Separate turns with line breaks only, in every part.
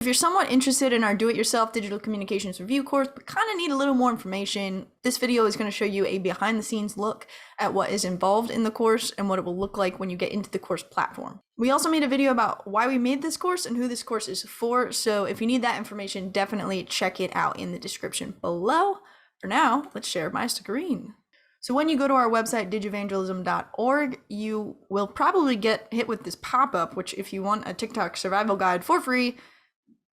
If you're somewhat interested in our do-it-yourself digital communications review course, but kind of need a little more information, this video is going to show you a behind-the-scenes look at what is involved in the course and what it will look like when you get into the course platform. We also made a video about why we made this course and who this course is for, so if you need that information, definitely check it out in the description below. For now, let's share my screen. So when you go to our website, digivangelism.org, you will probably get hit with this pop-up, which if you want a TikTok survival guide for free,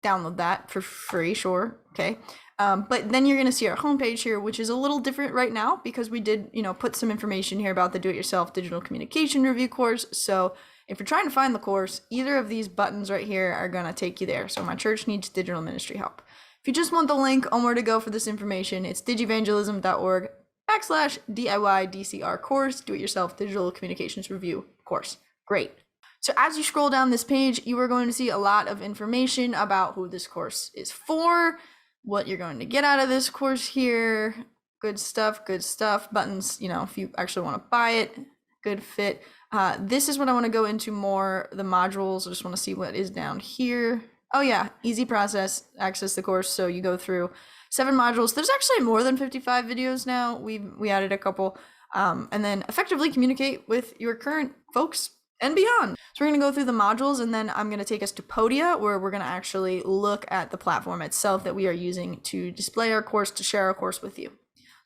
download that for free, sure, okay. But then you're gonna see our homepage here, which is a little different right now because we did, put some information here about the do-it-yourself digital communication review course. So if you're trying to find the course, either of these buttons right here are gonna take you there. So my church needs digital ministry help. If you just want the link on where to go for this information, it's digivangelism.org/DIY DCR Course, do-it-yourself digital communications review course. Great. So as you scroll down this page, you are going to see a lot of information about who this course is for, what you're going to get out of this course here. Good stuff, buttons, if you actually want to buy it, good fit. This is what I want to go into more, the modules. I just want to see what is down here. Oh yeah, easy process, access the course. So you go through 7 modules. There's actually more than 55 videos now. We added a couple. And then effectively communicate with your current folks and beyond. So we're going to go through the modules, and then I'm going to take us to Podia, where we're going to actually look at the platform itself that we are using to display our course, to share our course with you.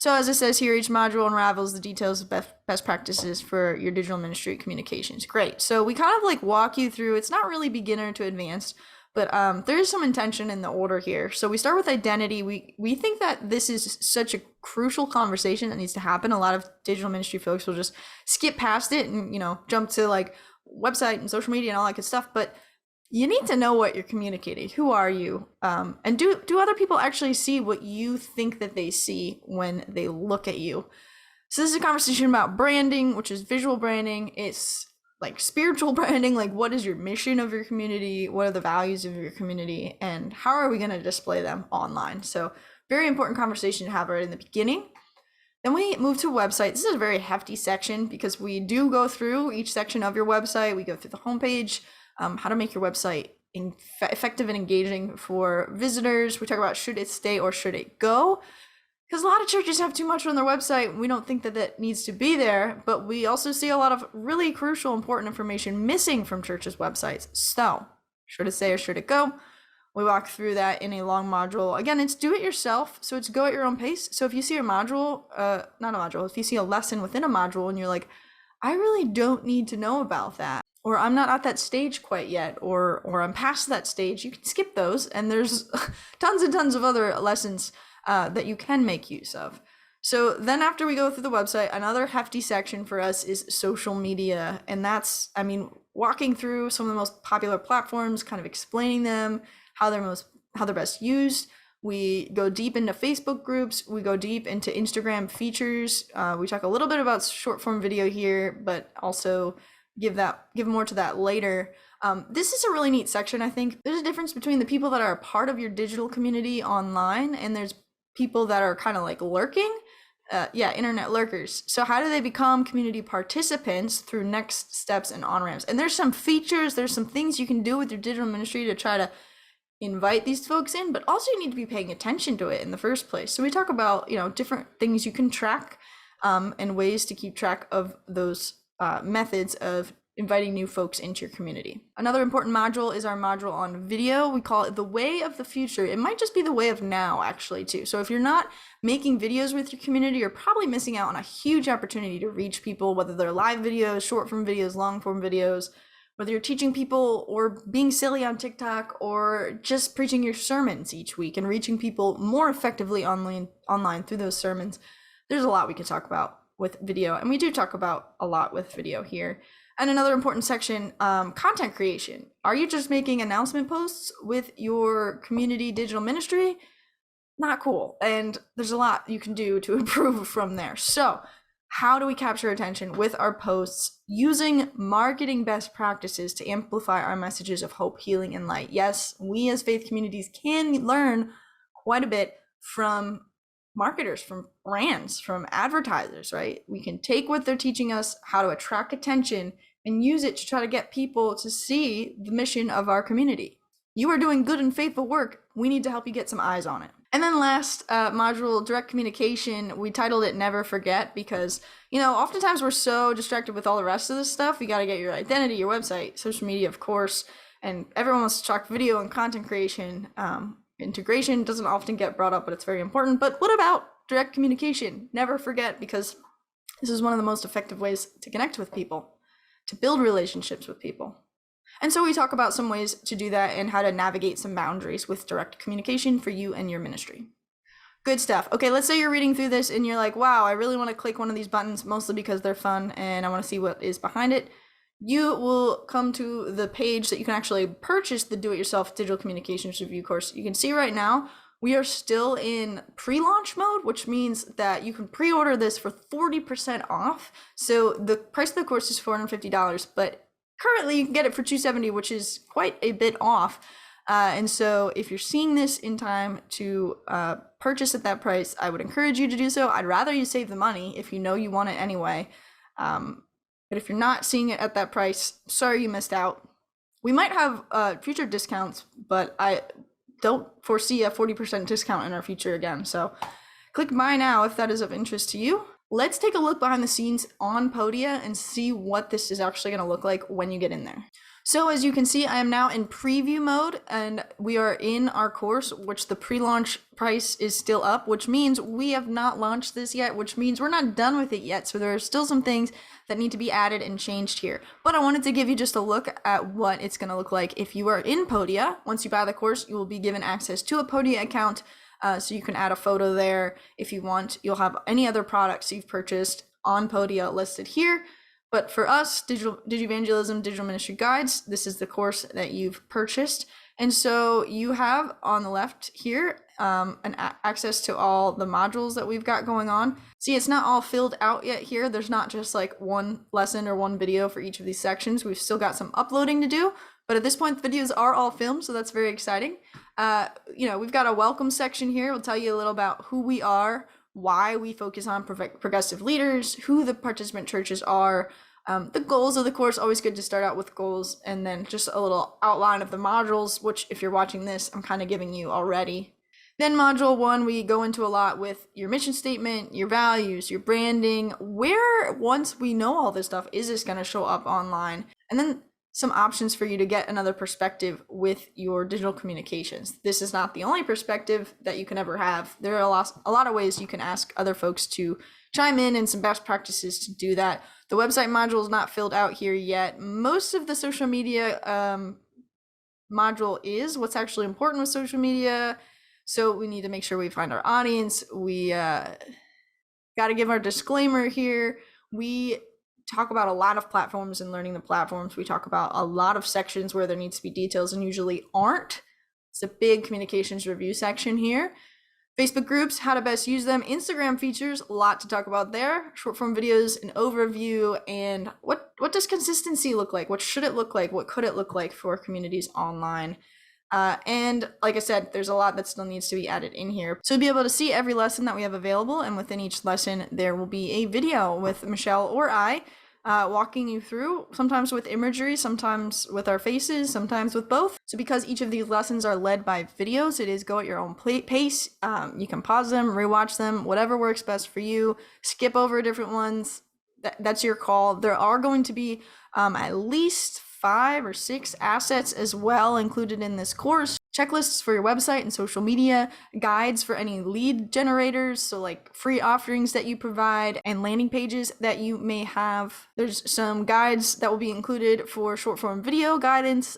So as it says here, each module unravels the details of best practices for your digital ministry communications. Great. So we kind of walk you through, it's not really beginner to advanced, but there is some intention in the order here. So we start with identity. We think that this is such a crucial conversation that needs to happen. A lot of digital ministry folks will just skip past it and, jump to website and social media and all that good stuff. But you need to know what you're communicating. Who are you? And do other people actually see what you think that they see when they look at you? So this is a conversation about branding, which is visual branding. It's spiritual branding, what is your mission of your community? What are the values of your community? And how are we going to display them online? So very important conversation to have right in the beginning. Then we move to website. This is a very hefty section because we do go through each section of your website. We go through the homepage, how to make your website effective and engaging for visitors. We talk about should it stay or should it go? Because a lot of churches have too much on their website. We don't think that that needs to be there, but we also see a lot of really crucial, important information missing from churches' websites. So, should it stay or should it go? We walk through that in a long module. Again, it's do it yourself, so it's go at your own pace. So if you see a module, if you see a lesson within a module and you're like, I really don't need to know about that, or I'm not at that stage quite yet, or I'm past that stage, you can skip those, and there's tons and tons of other lessons that you can make use of. So then after we go through the website, another hefty section for us is social media. And that's, walking through some of the most popular platforms, kind of explaining them, how they're best used. We go deep into Facebook groups. We go deep into Instagram features. We talk a little bit about short form video here, but also give more to that later. This is a really neat section, I think. There's a difference between the people that are a part of your digital community online, and there's people that are kind of lurking, internet lurkers. So how do they become community participants through next steps and on-ramps? And there's some features, there's some things you can do with your digital ministry to try to invite these folks in, but also you need to be paying attention to it in the first place. So we talk about, different things you can track and ways to keep track of those methods of inviting new folks into your community. Another important module is our module on video. We call it the way of the future. It might just be the way of now, actually, too. So if you're not making videos with your community, you're probably missing out on a huge opportunity to reach people, whether they're live videos, short form videos, long form videos, whether you're teaching people or being silly on TikTok or just preaching your sermons each week and reaching people more effectively online through those sermons. There's a lot we could talk about with video, and we do talk about a lot with video here. And another important section, content creation. Are you just making announcement posts with your community digital ministry? Not cool. And there's a lot you can do to improve from there. So how do we capture attention with our posts using marketing best practices to amplify our messages of hope, healing, and light? Yes, we as faith communities can learn quite a bit from marketers, from brands, from advertisers, right? We can take what they're teaching us, how to attract attention, and use it to try to get people to see the mission of our community. You are doing good and faithful work. We need to help you get some eyes on it. And then last module, direct communication, we titled it Never Forget because, oftentimes we're so distracted with all the rest of this stuff. You got to get your identity, your website, social media, of course, and everyone wants to talk video and content creation. Integration doesn't often get brought up, but it's very important. But what about direct communication? Never forget, because this is one of the most effective ways to connect with people, to build relationships with people. And so we talk about some ways to do that and how to navigate some boundaries with direct communication for you and your ministry. Good stuff. Okay, let's say you're reading through this and you're like, wow, I really want to click one of these buttons, mostly because they're fun and I want to see what is behind it. You will come to the page that you can actually purchase the Do-It-Yourself Digital Communications Review course. You can see right now, we are still in pre-launch mode, which means that you can pre-order this for 40% off. So the price of the course is $450, but currently you can get it for $270, which is quite a bit off. And so if you're seeing this in time to purchase at that price, I would encourage you to do so. I'd rather you save the money if you know you want it anyway. But if you're not seeing it at that price, sorry you missed out. We might have future discounts, but I don't foresee a 40% discount in our future again. So click buy now if that is of interest to you. Let's take a look behind the scenes on Podia and see what this is actually going to look like when you get in there. So as you can see, I am now in preview mode and we are in our course, which the pre-launch price is still up, which means we have not launched this yet, which means we're not done with it yet. So there are still some things that need to be added and changed here. But I wanted to give you just a look at what it's going to look like if you are in Podia. Once you buy the course, you will be given access to a Podia account. So you can add a photo there if you want. You'll have any other products you've purchased on Podia listed here. But for us, Digivangelism, Digital Ministry Guides, this is the course that you've purchased. And so you have on the left here access to all the modules that we've got going on. See, it's not all filled out yet here. There's not just like one lesson or one video for each of these sections. We've still got some uploading to do. But at this point, the videos are all filmed, so that's very exciting. We've got a welcome section here. We'll tell you a little about who we are, why we focus on progressive leaders, who the participant churches are, the goals of the course. Always good to start out with goals, and then just a little outline of the modules, which if you're watching this, I'm kind of giving you already. Then module 1, we go into a lot with your mission statement, your values, your branding, where once we know all this stuff, is this going to show up online? And then some options for you to get another perspective with your digital communications. This is not the only perspective that you can ever have. There are a lot of ways you can ask other folks to chime in and some best practices to do that. The website module is not filled out here yet. Most of the social media module is what's actually important with social media. So we need to make sure we find our audience. We got to give our disclaimer here. We talk about a lot of platforms and learning the platforms. We talk about a lot of sections where there needs to be details and usually aren't. It's a big communications review section here. Facebook groups, how to best use them. Instagram features, a lot to talk about there. Short form videos, an overview, and what does consistency look like? What should it look like? What could it look like for communities online? And like I said, there's a lot that still needs to be added in here. So you'll be able to see every lesson that we have available, and within each lesson, there will be a video with Michelle or I walking you through, sometimes with imagery, sometimes with our faces, sometimes with both. So because each of these lessons are led by videos, it is go at your own pace. You can pause them, rewatch them, whatever works best for you, skip over different ones. That's your call. There are going to be at least 5 or 6 assets as well included in this course. Checklists for your website and social media, guides for any lead generators, so like free offerings that you provide, and landing pages that you may have. There's some guides that will be included for short form video guidance.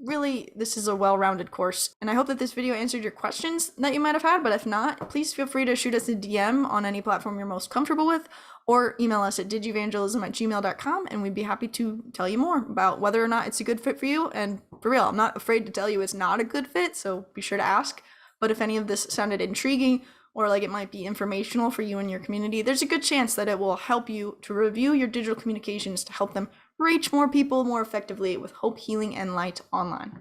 Really, this is a well-rounded course, and I hope that this video answered your questions that you might have had, but if not, please feel free to shoot us a DM on any platform you're most comfortable with, or email us at digivangelism@gmail.com, and we'd be happy to tell you more about whether or not it's a good fit for you. And for real, I'm not afraid to tell you it's not a good fit, so be sure to ask. But if any of this sounded intriguing, or like it might be informational for you and your community, there's a good chance that it will help you to review your digital communications to help them reach more people more effectively with hope, healing, and light online.